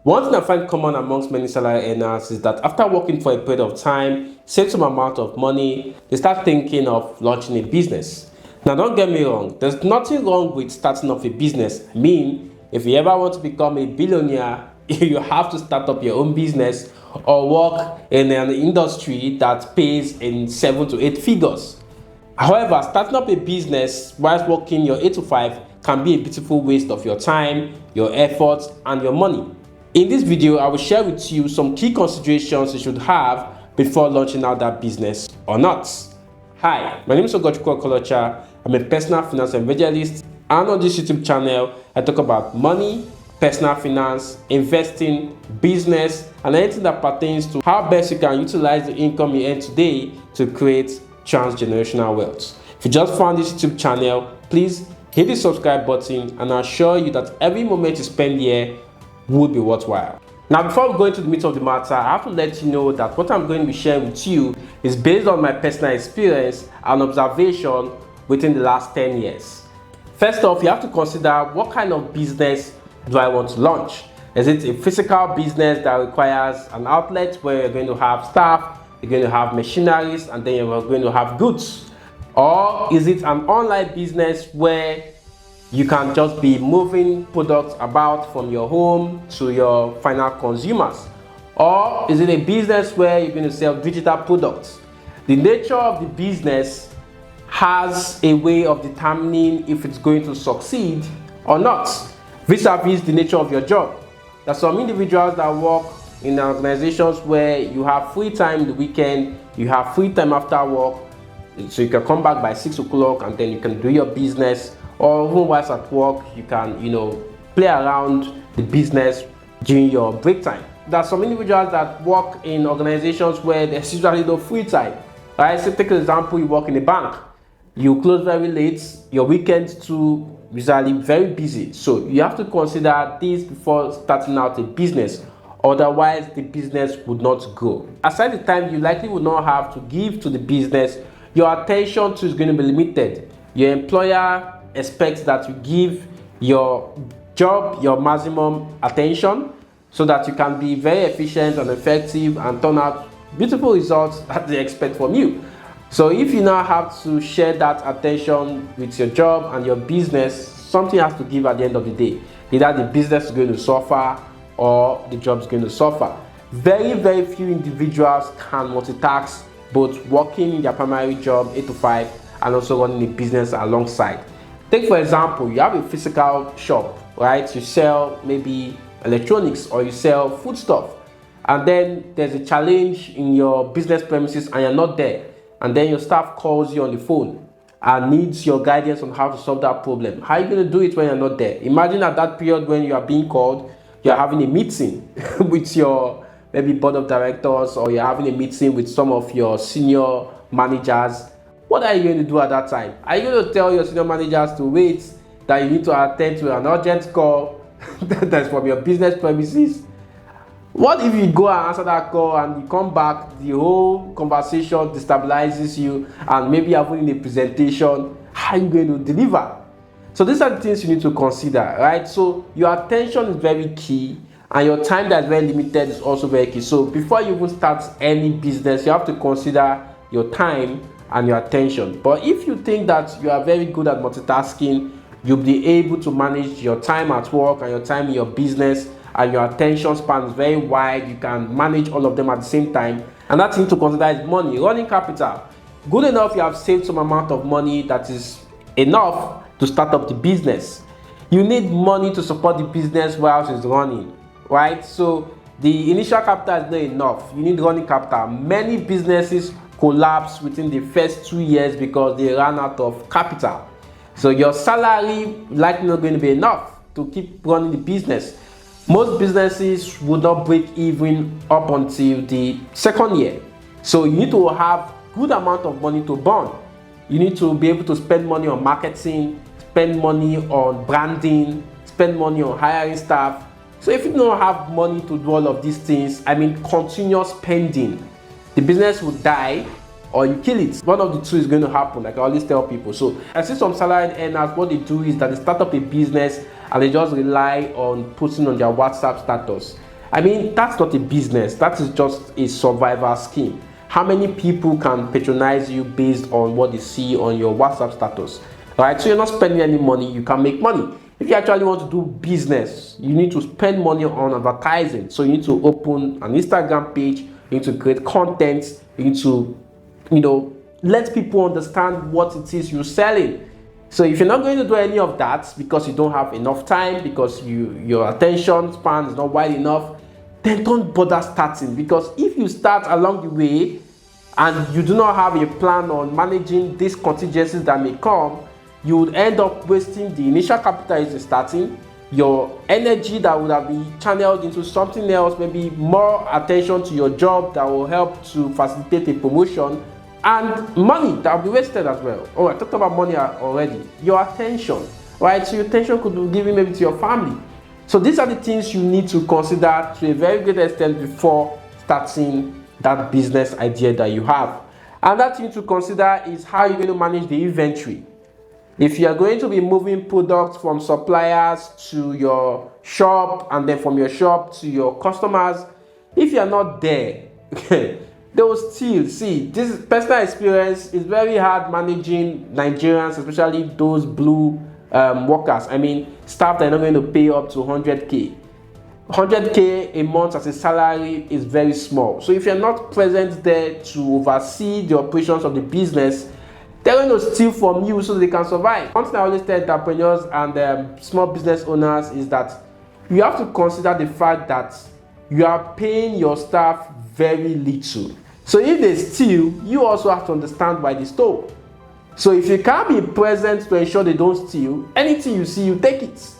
One thing I find common amongst many salary earners is that after working for a period of time, save some amount of money, they start thinking of launching a business. Now, don't get me wrong, there's nothing wrong with starting off a business. I mean, if you ever want to become a billionaire, you have to start up your own business or work in an industry that pays in 7 to 8 figures. However, starting up a business whilst working your 8 to 5 can be a beautiful waste of your time, your effort, and your money. In this video, I will share with you some key considerations you should have before launching out that business or not. Hi, my name is Ogochukwu Okolocha. I'm a personal finance evangelist, and on this YouTube channel, I talk about money, personal finance, investing, business, and anything that pertains to how best you can utilize the income you earn today to create transgenerational wealth. If you just found this YouTube channel, please hit the subscribe button, and I assure you that every moment you spend here would be worthwhile. Now, before we go into the meat of the matter, I have to let you know that what I'm going to be sharing with you is based on my personal experience and observation within the last 10 years. First off, you have to consider what kind of business do I want to launch. Is it a physical business that requires an outlet where you're going to have staff, you're going to have machineries, and then you're going to have goods? Or is it an online business where you can just be moving products about from your home to your final consumers? Or is it a business where you're going to sell digital products? The nature of the business has a way of determining if it's going to succeed or not, vis-a-vis the nature of your job. There are some individuals that work in organizations where you have free time the weekend, you have free time after work, so you can come back by 6 o'clock and then you can do your business. Or even whilst at work, you can, play around the business during your break time. There are some individuals that work in organizations where there's usually no free time. Right? So take an example, you work in a bank. You close very late, your weekends too usually very busy. So you have to consider this before starting out a business. Otherwise, the business would not grow. Aside the time you likely would not have to give to the business, your attention to is going to be limited. Your employer expects that you give your job your maximum attention so that you can be very efficient and effective and turn out beautiful results that they expect from you. So if you now have to share that attention with your job and your business, something has to give at the end of the day. Either the business is going to suffer or the job is going to suffer. Very, very few individuals can multitask, both working in their primary job 8 to 5 and also running a business alongside. Take for example, you have a physical shop, right? You sell maybe electronics or you sell food stuff, and then there's a challenge in your business premises and you're not there, and then your staff calls you on the phone and needs your guidance on how to solve that problem. How are you going to do it when you're not there? Imagine at that period when you are being called, you're having a meeting with your maybe board of directors, or you're having a meeting with some of your senior managers. What are you going to do at that time? Are you going to tell your senior managers to wait, that you need to attend to an urgent call that's from your business premises? What if you go and answer that call and you come back, the whole conversation destabilizes you, and maybe you're having a presentation? How are you going to deliver? So these are the things you need to consider, right? So your attention is very key, and your time that's very limited is also very key. So before you even start any business, you have to consider your time and your attention. But if you think that you are very good at multitasking, you'll be able to manage your time at work and your time in your business, and your attention span is very wide, you can manage all of them at the same time. Another thing to consider is money, running capital. Good enough you have saved some amount of money that is enough to start up the business. You need money to support the business while it's running, right? So the initial capital is not enough. You need running capital. Many businesses collapse within the first 2 years because they ran out of capital. So your salary likely not going to be enough to keep running the business. Most businesses would not break even up until the second year. So you need to have good amount of money to burn. You need to be able to spend money on marketing, spend money on branding, spend money on hiring staff. So if you don't have money to do all of these things, continuous spending, the business will die or you kill it. One of the two is going to happen, like I always tell people. So I see some salaried earners, what they do is that they start up a business and they just rely on posting on their WhatsApp status. I mean, that's not a business, that is just a survival scheme. How many people can patronize you based on what they see on your WhatsApp status? Right? So you're not spending any money, you can make money. If you actually want to do business, you need to spend money on advertising. So you need to open an Instagram page, you need to create content, you need to, let people understand what it is you're selling. So if you're not going to do any of that because you don't have enough time, because your attention span is not wide enough, then don't bother starting. Because if you start along the way and you do not have a plan on managing these contingencies that may come, you would end up wasting the initial capital you're starting, your energy that would have been channeled into something else, maybe more attention to your job that will help to facilitate a promotion, and money that will be wasted as well. Oh, I talked about money already. Your attention, right? So your attention could be given maybe to your family. So these are the things you need to consider to a very great extent before starting that business idea that you have. Another thing to consider is how you're going to manage the inventory. If you are going to be moving products from suppliers to your shop and then from your shop to your customers, if you are not there, they will still see. This personal experience is very hard managing Nigerians, especially those blue workers. I mean, staff that are not going to pay up to 100K. 100K a month as a salary is very small. So if you're not present there to oversee the operations of the business, they're going to steal from you so they can survive. One thing I always tell entrepreneurs and small business owners is that you have to consider the fact that you are paying your staff very little. So if they steal, you also have to understand why they stole. So if you can't be present to ensure they don't steal, anything you see, you take it.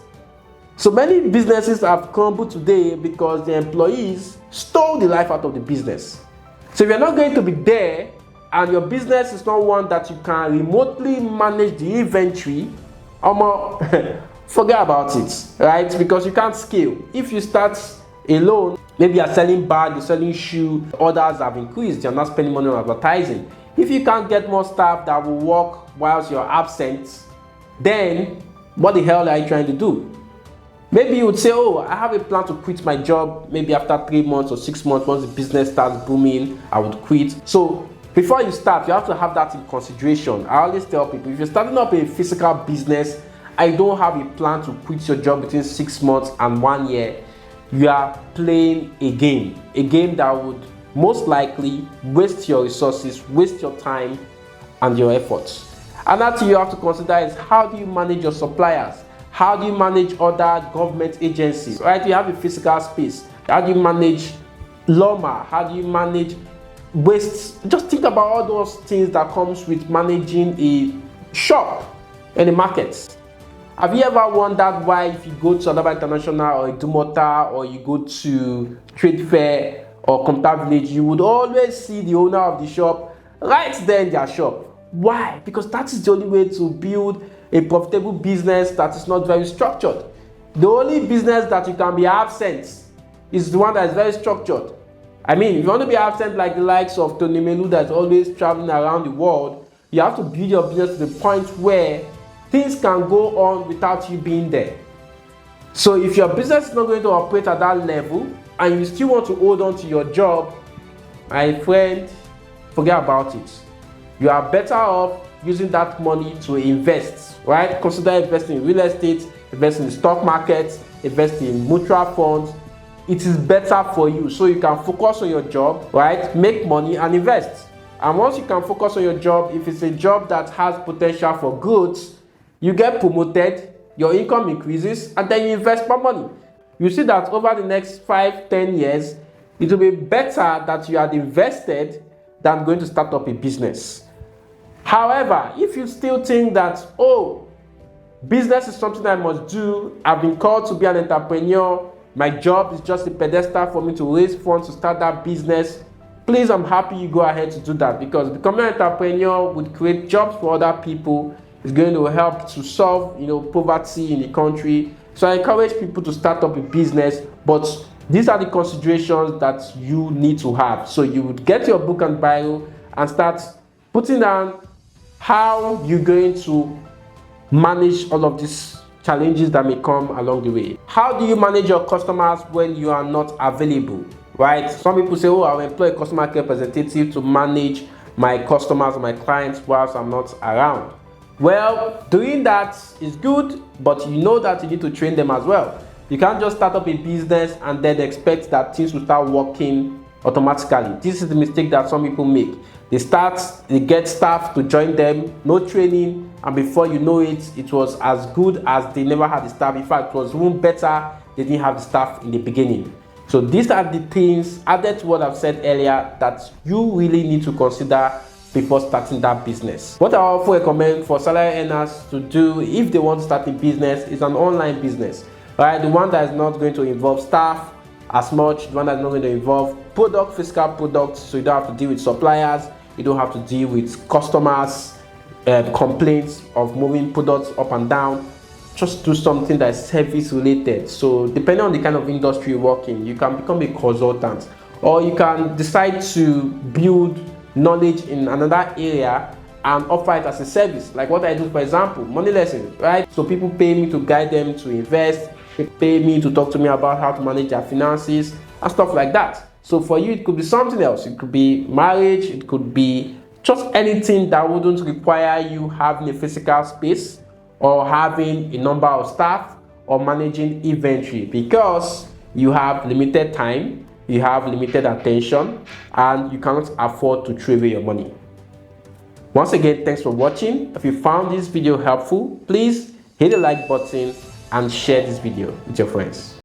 So many businesses have crumbled today because the employees stole the life out of the business. So if you're not going to be there and your business is not one that you can remotely manage the inventory, forget about it, right? Because you can't scale. If you start alone, maybe you're selling bag, you're selling shoe, orders have increased, you're not spending money on advertising. If you can't get more staff that will work whilst you're absent, then what the hell are you trying to do? Maybe you would say, oh, I have a plan to quit my job, maybe after 3 months or 6 months, once the business starts booming, I would quit. So before you start, you have to have that in consideration. I always tell people, if you're starting up a physical business, I don't have a plan to quit your job between 6 months and 1 year. You are playing a game that would most likely waste your resources, waste your time and your efforts. Another thing you have to consider is how do you manage your suppliers? How do you manage other government agencies? Right? You have a physical space. How do you manage LOMA? How do you manage waste? Just think about all those things that comes with managing a shop in the market. Have you ever wondered why if you go to Alaba International or Idumota or you go to Trade Fair or Computer Village, you would always see the owner of the shop right there in their shop? Why? Because that is the only way to build a profitable business that is not very structured. The only business that you can be absent is the one that is very structured. I mean, if you want to be absent like the likes of Tony Melu that's always traveling around the world, you have to build your business to the point where things can go on without you being there. So if your business is not going to operate at that level and you still want to hold on to your job, my friend, forget about it. You are better off using that money to invest, right? Consider investing in real estate, invest in the stock market, invest in mutual funds. It is better for you so you can focus on your job, right? Make money and invest. And once you can focus on your job, if it's a job that has potential for growth, you get promoted, your income increases, and then you invest more money. You see that over the next 5-10 years, it will be better that you had invested than going to start up a business. However, if you still think that, oh, business is something I must do, I've been called to be an entrepreneur, my job is just a pedestal for me to raise funds to start that business, please, I'm happy you go ahead to do that, because becoming an entrepreneur would create jobs for other people. It's going to help to solve, poverty in the country. So I encourage people to start up a business, but these are the considerations that you need to have. So you would get your book and Bible and start putting down how you're going to manage all of these challenges that may come along the way. How do you manage your customers when you are not available? Right? Some people say, oh, I'll employ a customer care representative to manage my customers or my clients whilst I'm not around. Well, doing that is good, but you know that you need to train them as well. You can't just start up a business and then expect that things will start working automatically. This is the mistake that some people make. They get staff to join them, no training, and before you know it, it was as good as they never had the staff. In fact, it was even better they didn't have the staff in the beginning. So these are the things, added to what I've said earlier, that you really need to consider before starting that business. What I often recommend for salary earners to do if they want to start a business is an online business, right? The one that is not going to involve staff as much, the one that is not going to involve physical products, so you don't have to deal with suppliers, you don't have to deal with customers, complaints of moving products up and down. Just do something that is service related. So depending on the kind of industry you work in, you can become a consultant, or you can decide to build knowledge in another area and offer it as a service, like what I do, for example, money lessons, right? So people pay me to guide them to invest, they pay me to talk to me about how to manage their finances and stuff like that. So for you, it could be something else. It could be marriage, it could be just anything that wouldn't require you having a physical space or having a number of staff or managing inventory, because you have limited time, you have limited attention, and you cannot afford to throw away your money. Once again, thanks for watching. If you found this video helpful, please hit the like button and share this video with your friends.